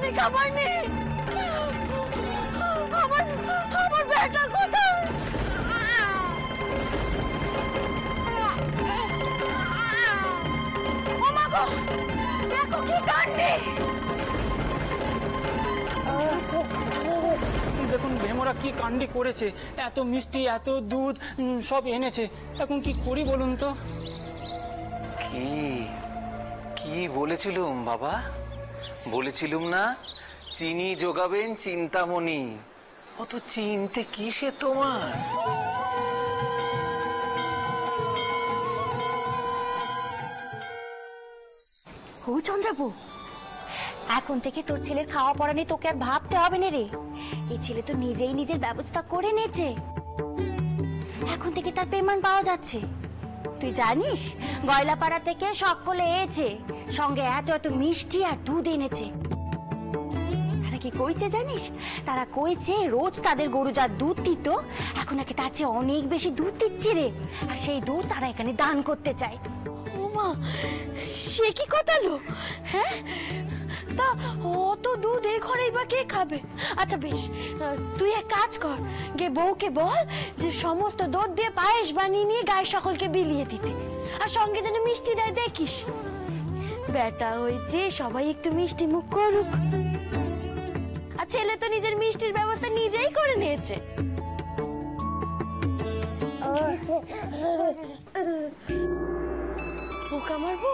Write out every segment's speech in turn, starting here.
অনেক খাবার নেই। আমার আমার বেটা কোথায়? ও মা গো, দেখো কি কাণ্ডে! দেখুন ভেমরা কি কাণ্ডি করেছে, এত মিষ্টি এত দুধ সব এনেছে, এখন কি করি বলুন তো? কি কি বলেছিলুম বাবা, বলেছিলুম না চিনি যোগাবেন চিন্তামণি, অত চিনতে কিসে তোমার? ও চন্দ্রাবু, এখন থেকে তোর ছেলের খাওয়া পড়া নিয়ে তোকে আর ভাবতে হবে না রে। এই ছেলে তো নিজেই নিজের ব্যবস্থা করে নিয়েছে, এখন থেকে তার পেমেন্ট পাওয়া যাচ্ছে। তুই জানিস গয়লাপাড়া থেকে সকলে এসেছে, সঙ্গে এত এত মিষ্টি আর দুধ এনেছে। তারা কি কইছে জানিস? তারা কইছে রোজ তাদের গরু যা দুধ দিত এখন নাকি তার চেয়ে অনেক বেশি দুধ দিচ্ছে রে, আর সেই দুধ তারা এখানে দান করতে চায়। ও মা, সে কি কথা লো? হ্যাঁ, তা অত দুধ এই ঘরেই বা কে খাবে? আচ্ছা বেশ, তুই এক কাজ কর, গে বউকে বল যে সমস্ত দুধ দিয়ে পায়েস বানিয়ে নিয়ে গায়ে সকলকে বিলিয়ে দিতে, আর সঙ্গে যেন মিষ্টি দেয়। দেখিস বেটা হয়েছে, সবাই একটু মিষ্টি মুখ করুক। আর ছেলে তো নিজের মিষ্টির ব্যবস্থা নিজেই করে নিয়েছে। পোকা মারবো?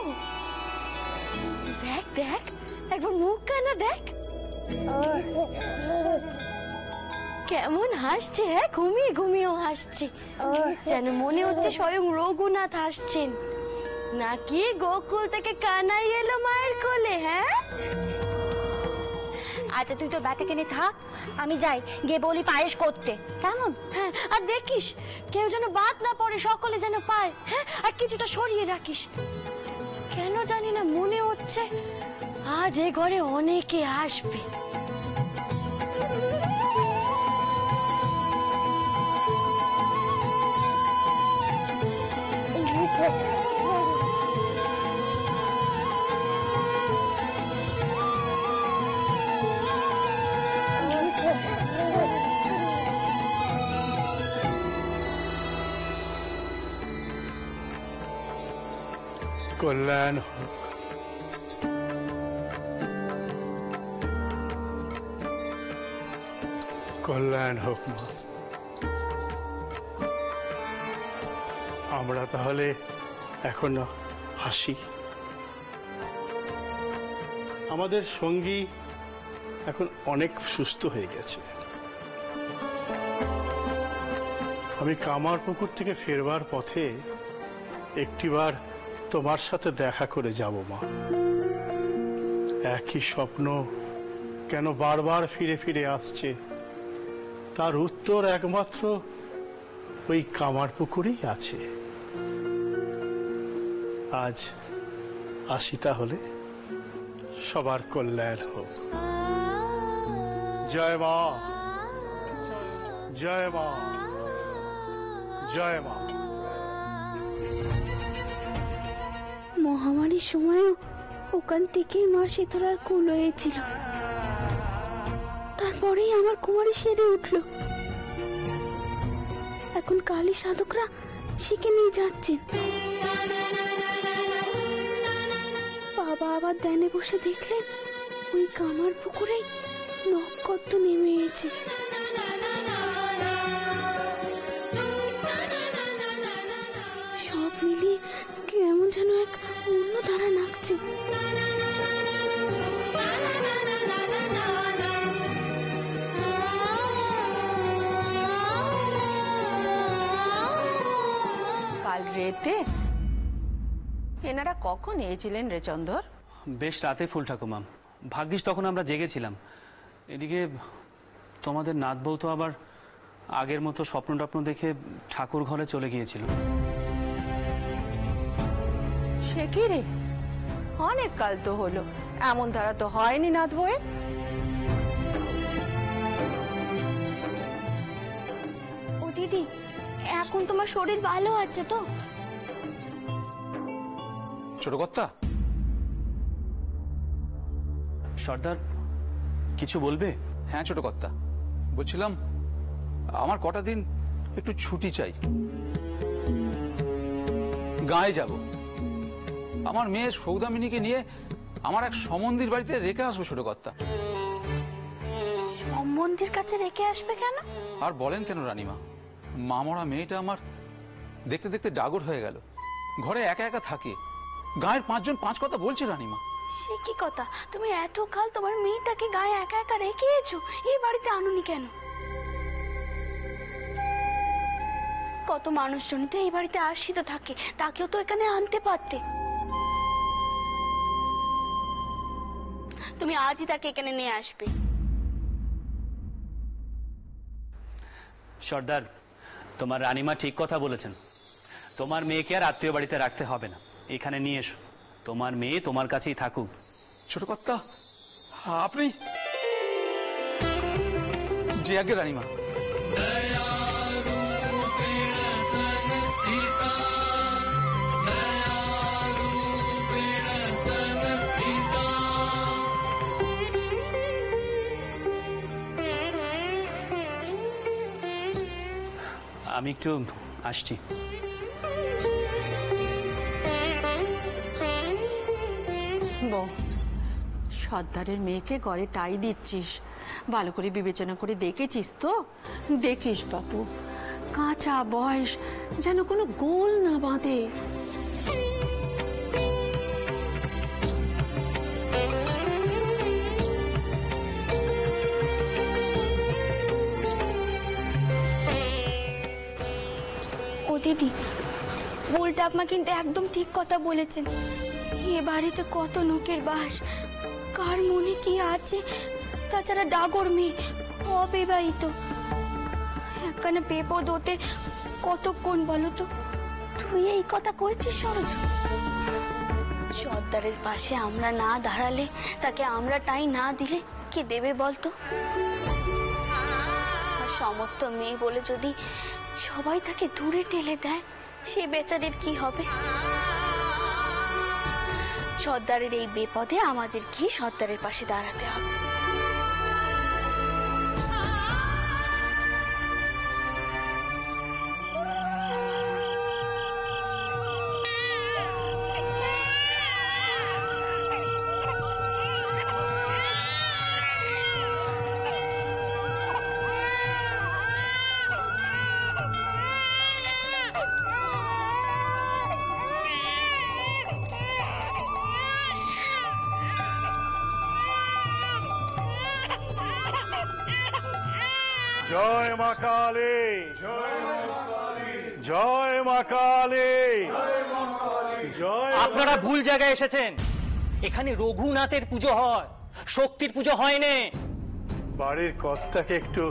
দেখ দেখ, একবার মুখ কানা দেখ, কেমন হাসছে। হ্যাঁ, ঘুমিয়ে ঘুমিয়েও হাসছে, যেন মনে হচ্ছে স্বয়ং রঘুনাথ হাসছেন, নাকি গোকুল থেকে কানাই এলো মায়ের কোলে। হ্যাঁ, আচ্ছা তুই তোর ব্যাটাকে নিয়ে থাক, আমি যাই গিয়ে বলি পায়েস করতে, কেমন? হ্যাঁ, আর দেখিস কেউ যেন বাদ না পড়ে, সকলে যেন পায়। হ্যাঁ, আর কিছুটা সরিয়ে রাখিস। কেন জানি না মনে হচ্ছে আজ এ ঘরে অনেকে আসবে। কল্যাণ হোক, কল্যাণ হোক মা। আমরা তাহলে এখন হাসি। আমাদের সঙ্গী এখন অনেক সুস্থ হয়ে গেছে। আমি কামারপুকুর থেকে ফেরবার পথে একটিবার তোমার সাথে দেখা করে যাব মা। একই স্বপ্ন কেন বারবার ফিরে ফিরে আসছে, তার উত্তর একমাত্র ওই কামারপুকুরেই আছে। আজ আসি তাহলে, সবার কল্যাণ হোক। জয় মা, জয় মা, জয় মা। মহামারীর সময়ও ওখান থেকেই মা শীতলার কুল হয়েছিল, তারপরেই আমার কুমারী সেরে উঠল। এখন কালী সাধকরা শিখে নিয়ে যাচ্ছেন। বাবা আবার ধ্যানে বসে দেখলেন ওই কামার পুকুরেই নক্ষত্র নেমে এসেছে। সব মিলিয়ে কেমন যেন এক অন্য ধারা নাচছে। কাল রেতে এনারা কখন এসেছিলেন রে চন্দর? বেশ রাতে ফুল ঠাকুমা, ভাগ্যিস তখন আমরা জেগেছিলাম। এদিকে তোমাদের নাত বউ তো আবার আগের মতো স্বপ্ন টপ্ন দেখে ঠাকুর ঘরে চলে গিয়েছিল। সে কি রে, অনেক কাল তো হলো, এমন ধারা তো হয়নি নাত বউয়ের। ও দিদি, এখন তোমার শরীর ভালো আছে তো? ছোট কর্তা, সর্দার কিছু বলবে? হ্যাঁ ছোট কর্তা, বলছিলাম আমার কটা দিন একটু ছুটি চাই, গাঁয়ে যাব। আমার মেয়ে সৌদামিনীকে নিয়ে আমার এক সম্বন্ধীর বাড়িতে রেখে আসবো ছোট কর্তা। সম্বন্ধীর কাছে রেখে আসবে কেন? আর বলেন কেন রানীমা, মামরা মেয়েটা আমার দেখতে দেখতে ডাগর হয়ে গেল, ঘরে একা একা থাকে, গাঁয়ের 5 জন 5 কথা বলছে রানীমা। সে কি কথা, তুমি এত কাল তোমার মেয়েটাকে গায়ে একা একা রেখে এসো, এই বাড়িতে আনুনি কেন? কত মানুষজনই তো এই বাড়িতে আসিত থাকে, তাকেও তো এখানে আনতে পারতে। তুমি আজই তাকে এখানে নিয়ে আসবে। সর্দার, তোমার রানীমা ঠিক কথা বলেছেন। তোমার মেয়েকে আর আত্মীয় বাড়িতে রাখতে হবে না, এখানে নিয়ে এসো। তোমার মেয়ে তোমার কাছেই থাকুক। ছোট কর্তা আপনি যে আগে রানীমা। আমি একটু আসছি। বউ, সর্দারের মেয়েকে ঘরে টাই দিচ্ছিস, ভালো করে বিবেচনা করে দেখেছিস তো? দেখিস বাপু, কাঁচা বয়স যেন কোনো গোল না বাঁধে। ও দিদি, বোল ঠাকমা কিন্তু একদম ঠিক কথা বলেছেন। এ বাড়িতে কত লোকের বাস, কার মনে কি আছে। তাছাড়া ডাগর মেয়ে, অবিবাহিত, একখানে বিপদ হতে কতক্ষণ বলো তো? তুই এই কথা কইছিস সরোজ? সর্দারের পাশে আমরা না দাঁড়ালে, তাকে আমরা টাই না দিলে কে দেবে বলতো? আর সমর্থ মেয়ে বলে যদি সবাই তাকে দূরে ঠেলে দেয়, সে বেচারির কি হবে? সর্দারের এই বিপদে আমাদের কি সর্দারের পাশে দাঁড়াতে হবে। জয় মা কালী, জয় মা কালী, জয়। আপনারা ভুল জায়গায় এসেছেন। এখানে রঘুনাথের পুজো হয়, শক্তির পুজো হয় না। বাড়ির কর্তাকে একটু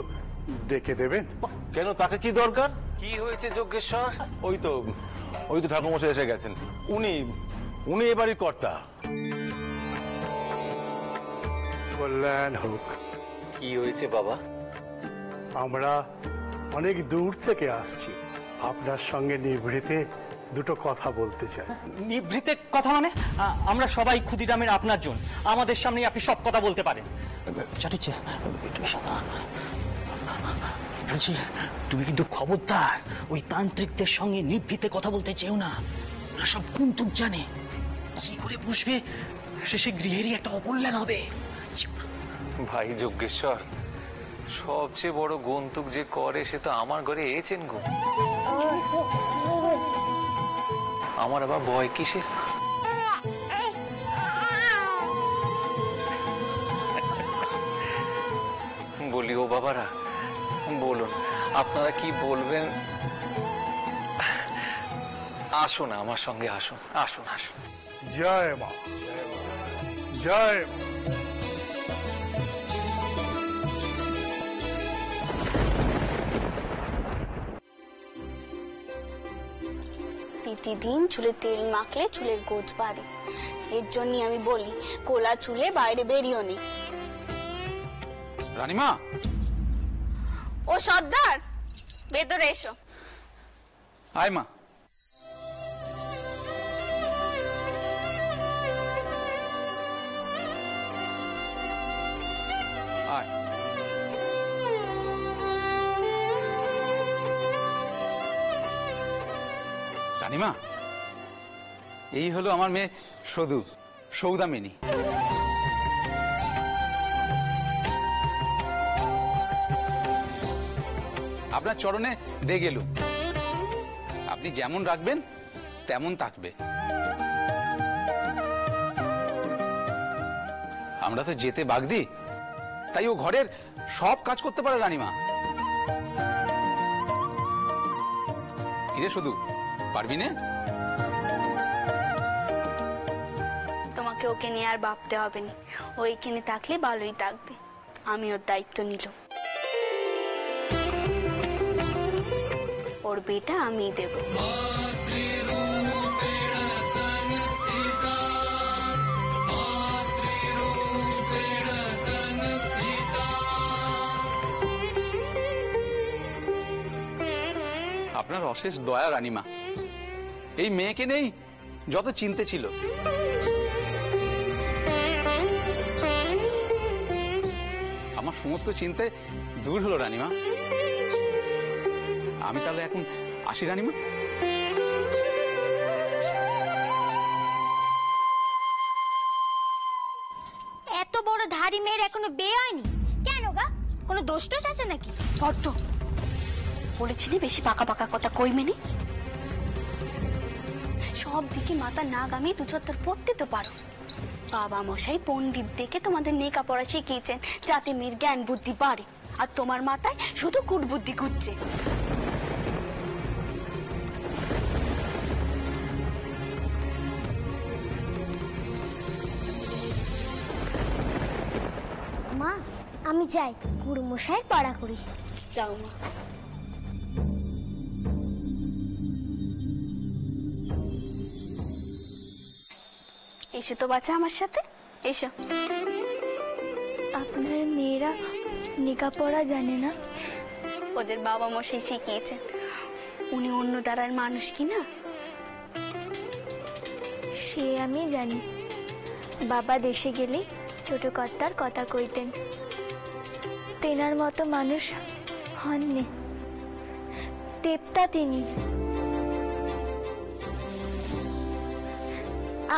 ডেকে দেবেন? কেন, তাকে কি দরকার? কি হয়েছে যজ্ঞেশ্বর? ওই তো ঠাকুরমশাই এসে গেছেন। উনি এ বাড়ির কর্তা। কল্যাণ হোক। কি হয়েছে বাবা? আমরা অনেক দূর থেকে আসছি, আপনার সঙ্গে নিভৃতে দুটো কথা বলতে চাই। নিভৃতে কথা মানে? আমরা সবাই ক্ষুদিরামের আপনার জন, আমাদের সামনে আপনি সব কথা বলতে পারেন। চাটুচ্ছে বলছি, তুমি কিন্তু খবরদার ওই তান্ত্রিকদের সঙ্গে নিভৃতে কথা বলতে চেও না। ওরা সব কুন্তুক জানে, কি করে বসবে শেষে গৃহেরই একটা অকল্যাণ হবে। ভাই যজ্ঞেশ্বর, সবচেয়ে বড় গন্তুক যে করে সে তো আমার ঘরে এসেছেন গো। আমার আবার ভয় কিসের? বলি ও বাবারা, বলুন আপনারা কি বলবেন। আসুন আমার সঙ্গে, আসুন আসুন আসুন। জয় মা, জয় মা। প্রতিদিন চুলে তেল মাখলে চুলের গোজ বাড়ে, এর জন্যই আমি বলি কোলা চুলে বাইরে বেরিও নি। রানীমা, ও সর্দার, ভেতরে এসো। আয় মা। রানীমা, এই হলো আমার মেয়ে সৌদু, সৌদামিনী। আপনার চরণে দে গেলুম, আপনি যেমন রাখবেন তেমন থাকবে। আমরা তো যেতে বাগদি, তাই ও ঘরের সব কাজ করতে পারে রানীমা। কিরে শুধু পারবি না? তোমাকে ওকে নিয়ে আর ভাবতে হবে না, ও এখানে থাকলে ভালোই থাকবে। আমি ওর দায়িত্ব নিলাম, ওর বিয়েটা আমিই দেব। আপনার অশেষ দয়া রানীমা, এই মেয়েকে নেই যত চিনতে ছিল। আমার সমস্ত চিন্তে দূর হলো রানীমা। আমি তাহলে এখন আসি রানীমা। এত বড় ধাড়ি মেয়ের এখনো বিয়ে হয়নি কেন গা? কোনো দোষ টোষ আছে নাকি? বড্ড বলেছিলি বেশি পাকা পাকা কথা কইবে নি। সব দিকে মাথা না গামিয়ে দু চত্বর পড়তে তো পারো। বাবা মশাই পণ্ডিত দেখে তোমাদের লেখাপড়া শিখিয়েছেন যাতে মেয়ের জ্ঞান বুদ্ধি বাড়ে, আর তোমার মাথায় শুধু কুটবুদ্ধি ঘুরছে। মা আমি যাই, গুরু মশাইয়ের পড়া করি। যাও মা। এসো তো বাচ্চা আমার সাথে, এসো। আপনার মেয়েরা লেখাপড়া জানে না? ওদের বাবা মশাই শিখিয়েছেন। উনি অন্য দ্বারার মানুষ কি না? সে আমি জানি। বাবা দেশে গেলে ছোট কর্তার কথা কইতেন। তেনার মতো মানুষ হননি, দেবতা তিনি।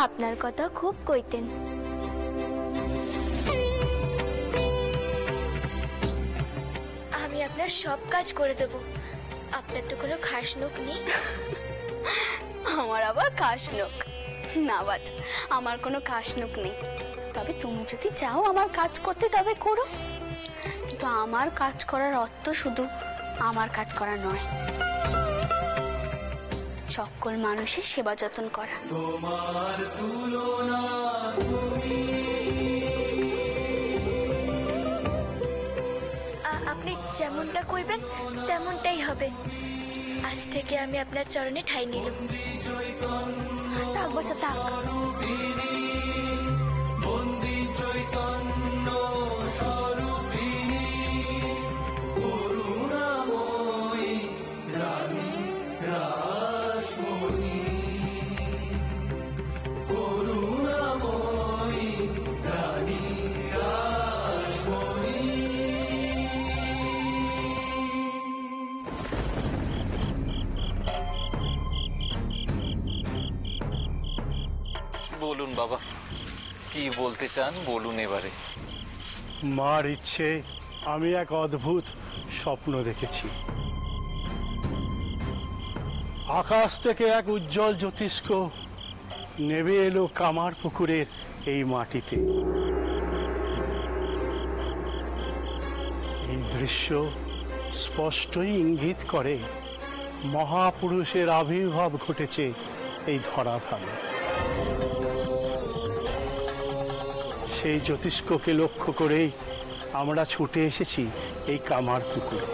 আপনার কথা খুব কইতেন। আমি আপনার সব কাজ করে দেব, আপনার তো কোনো খাস নোক নেই। আমার আবার খাস নোক না বাচ্চা, আমার কোনো খাস নোক নেই। তবে তুমি যদি চাও আমার কাজ করতে তবে করো, কিন্তু আমার কাজ করার অর্থ শুধু আমার কাজ করা নয়, সকল মানুষের সেবা যত্ন করা। আপনি যেমনটা কইবেন তেমনটাই হবে। আজ থেকে আমি আপনার চরণে ঠাঁই নিলাম। থাক বাচ্চা থাক। বলুন বাবা, কি বলতে চান বলুন এবারে। মার ইচ্ছে আমি এক অদ্ভুত স্বপ্ন দেখেছি। আকাশ থেকে এক উজ্জ্বল জ্যোতিষ্ক নেমে এলো কামার পুকুরের এই মাটিতে। এই দৃশ্য স্পষ্টই ইঙ্গিত করে মহাপুরুষের আবির্ভাব ঘটেছে এই ধরাধামে। সেই জ্যোতিষ্ককে লক্ষ্য করেই আমরা ছুটে এসেছি এই কামার পুকুরে।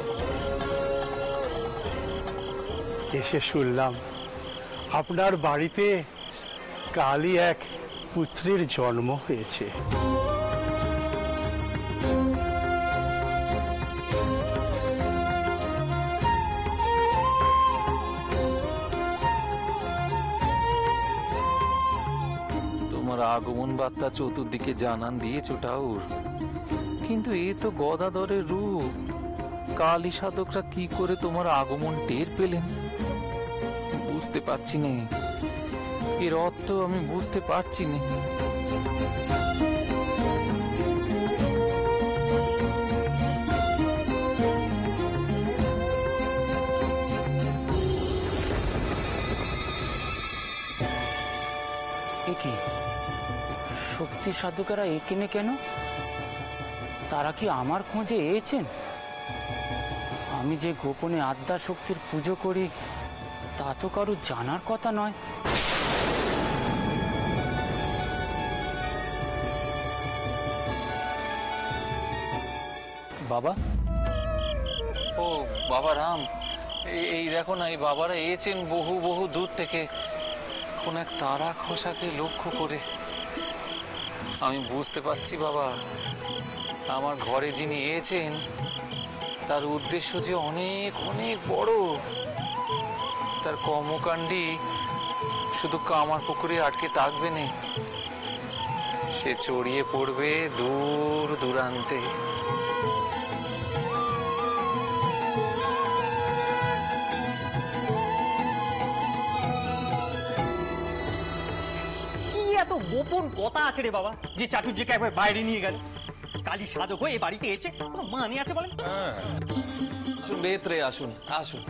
এসে শুনলাম আপনার বাড়িতে কালই এক পুত্রের জন্ম হয়েছে। তোমার আগমন বার্তা চতুর্দিকে জানান দিয়েছ ঠাকুর, কিন্তু এ তো গদাধরের রূপ। কালী সাধকরা কি করে তোমার আগমন টের পেলেন বুঝতে পারছি না, এর অর্থ আমি বুঝতে পারছি না। কি শক্তি সাধকেরা এখানে কেন? তারা কি আমার খোঁজে এসেছেন? আমি যে গোপনে আদ্যা শক্তির পুজো করি তা তো কারো জানার কথা নয়। বাবা, ও বাবা রাম, এই দেখো না, এই বাবারা এসেছেন বহু বহু দূর থেকে কোন এক তারা খোসাকে লক্ষ্য করে। আমি বুঝতে পারছি বাবা, আমার ঘরে যিনি এসেছেন তার উদ্দেশ্য যে অনেক অনেক বড়। তার কর্মকাণ্ডই শুধু কামার পুকুরে আটকে থাকবে না, সে ছড়িয়ে পড়বে দূর দূরান্তে। এত গোপন কথা আছে রে বাবা যে চাটুর্যকে একবার বাইরে নিয়ে গেল? কালী সাধক হয়ে বাড়িতে এসে কোনো মানে আছে বলেন? ভেতরে আসুন, আসুন।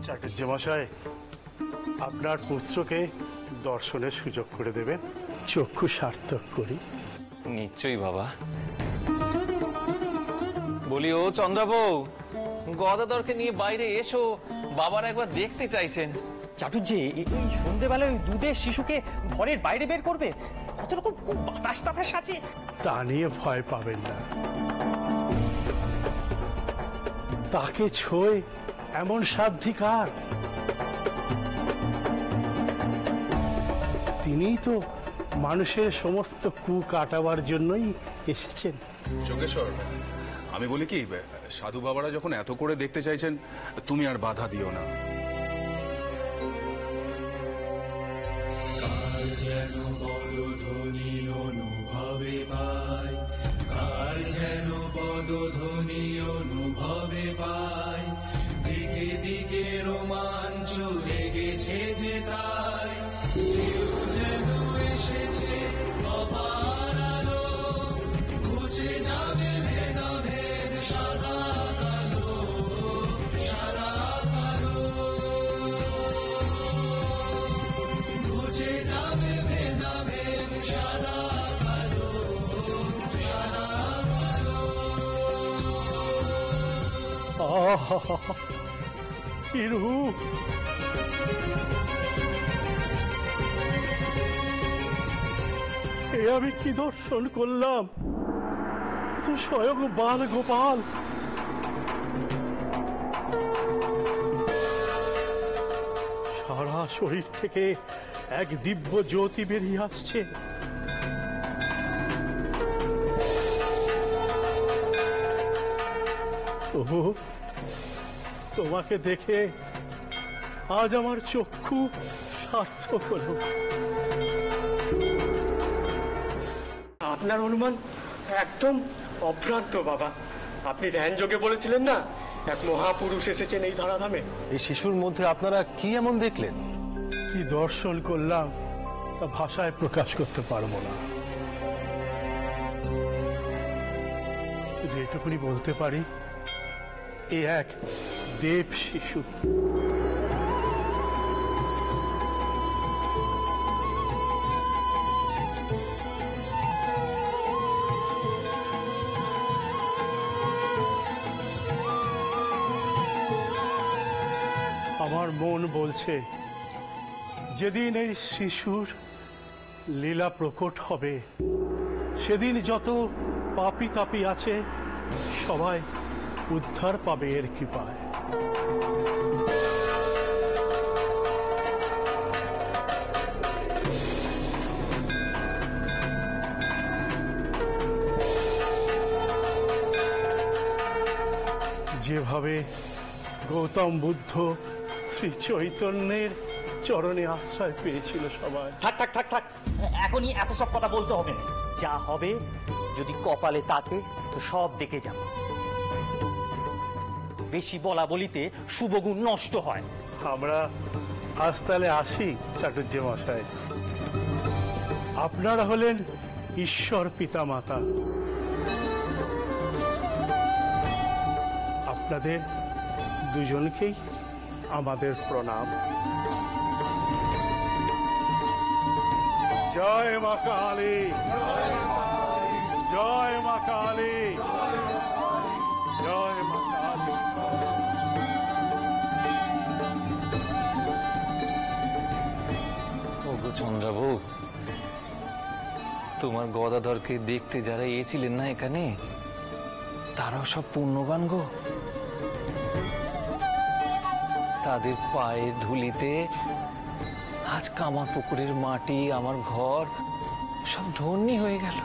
চাটুর্য মশাই, আপনার পুত্রকে দর্শনের সুযোগ করে দেবেন, চক্ষু সার্থক করি। নিশ্চয়ই বাবা। বলি ও চন্দ্রাবু, গদাধরকে নিয়ে বাইরে এসো, বাবার একবার দেখতে চাইছেন। চাটুর্য এই সন্ধ্যেবেলায় ওই দুধের শিশুকে ঘরের বাইরে বের করবে? কত রকম বাতাস টাতাস আছে। তা নিয়ে ভয় পাবেন না, তাকে ছোঁয় এমন সাধ্বিকার। তিনিই তো মানুষের সমস্ত কু কাটাবার জন্যই এসেছেন। যোগেশ্বর, আমি বলি কি, সাধু বাবারা যখন এত করে দেখতে চাইছেন, তুমি আর বাধা দিও না। যেন পদধ্বনি অনুভবে পাই, কার যেন পদধ্বনি অনুভবে পাই, দিকে দিকে রোমাঞ্চ লেগেছে যে তাই, কেউ যেন এসেছে অপার আলো, ঘুচে যাবে ভেদাভেদ সাদা কালো, সাদা কালো, ঘুচে যাবে ভেদাভেদ সাদা কালো, সাদা কালো। কি রূপ! এ আমি কি দর্শন করলাম! তো স্বয়ং বাল গোপাল। সারা শরীর থেকে এক দিব্য জ্যোতি বেরিয়ে আসছে। প্রভু, তোমাকে দেখে আজ আমার চক্ষু সার্থক হলো। আপনার অনুমান একদম অভ্রান্ত বাবা। আপনি ধ্যানযোগে বলেছিলেন না, এক মহাপুরুষ এসেছেন এই ধরাধামে। এই শিশুর মধ্যে আপনারা কি এমন দেখলেন? কি দর্শন করলাম তা ভাষায় প্রকাশ করতে পারবো না, শুধু এটুকুনি বলতে পারি, এ এক দেব শিশু। আমার মন বলছে যেদিন এই শিশুর লীলা প্রকট হবে, সেদিন যত পাপী তাপী আছে সবাই উদ্ধার পাবে এর কৃপায়। যেভাবে গৌতম বুদ্ধ শ্রী চৈতন্যের চরণে আশ্রয় পেয়েছিল সবাই। থাক থাক থাক থাক, এখনই এত সব কথা বলতে হবে না। যা হবে যদি কপালে তাকে তো সব দেখে যাব। বেশি বলা বলিতে শুভগুণ নষ্ট হয়। আমরা আজ তাহলে আসি চাটুর্য মশাই। আপনারা হলেন ঈশ্বর পিতা মাতা। আপনাদের দুজনকেই আমাদের প্রণাম। জয় মা কালী, জয় মা কালী, জয় মা কালী। ওগো চন্দ্রাবু, তোমার গদাধরকে দেখতে যারা এসেছিলেন না এখানে, তারাও সব পুণ্যবান গো। তাদের পায়ের ধুলিতে আজ কামার পুকুরের মাটি, আমার ঘর সব ধন্যী হয়ে গেল।